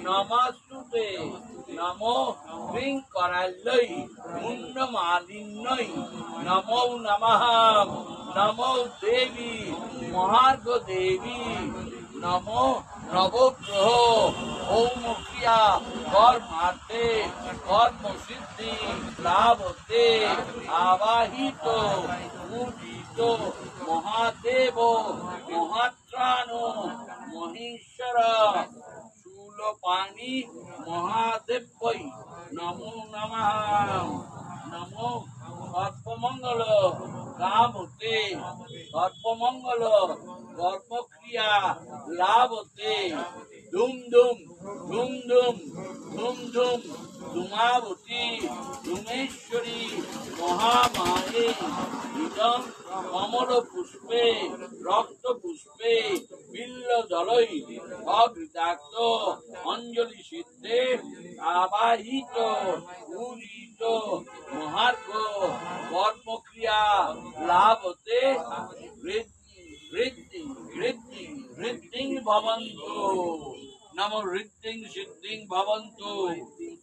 নমস্তুতে নমো রিং করাল্লই মুন্ড মালিন্যই নমো নমঃ নমো দেবী মহার্ঘ দেবী নমো নবগ্রহ ওম ক্রিয়া কর্মার্থে কর্মসিদ্ধি লাভতে আবাহিত পূজিত মহাদেব মহাত্রাণ মহেশ্বর শূলপাণি মহাদেবৈ নমো নমঃ নমো সর্বমঙ্গল কামতে সর্বমঙ্গল কর্মক্রিয়া লাভতে ধুম ধুম ধুম ধুম ধুম ধুম ধুমাবতী ধুমেশ্বরী মহামায়ে ইদং কমল পুষ্পে রক্ত পুষ্পে বিল্ল জলই অঘৃতাক্ত অঞ্জলি সিদ্ধে আবাহিত পূজিত মহার্ঘ কর্মক্রিয়া লাভতে ঋদ্ধিং ভবন্তু নমো ঋদ্ধিং সিদ্ধিং ভবন্তু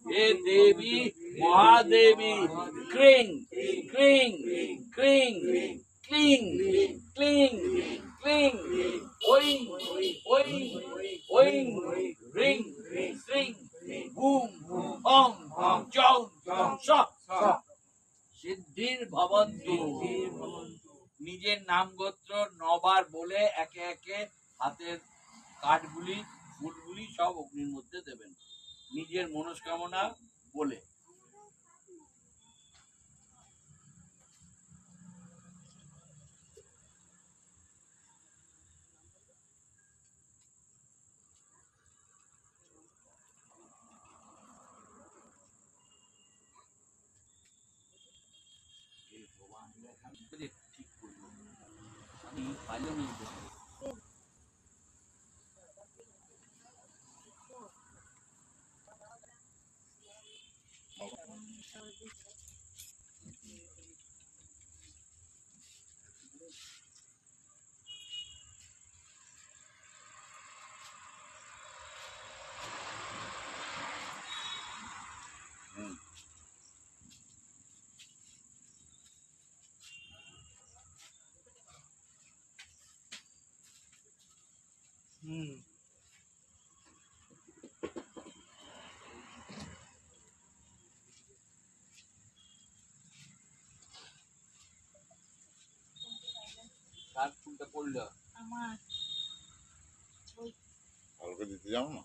হে দেবী মহাদেবী ক্রিং ক্রিং ক্রিং ক্লিং ক্লিং ক্লিং ওইং ওইং ওইং রিং শ্রিং বুম ওম চং সব সিদ্ধির ভবন্তু। নিজের নাম গোত্র 9 বার বলে একে একে হাতের কাঠগুলি ফুলগুলি সব অগ্নির মধ্যে দেবেন নিজের মনস্কামনা বলে। ঠিক করবো আমি পাইলাম না। কার ফুলটা পড়লো আমার কালকে দিতে যাও না।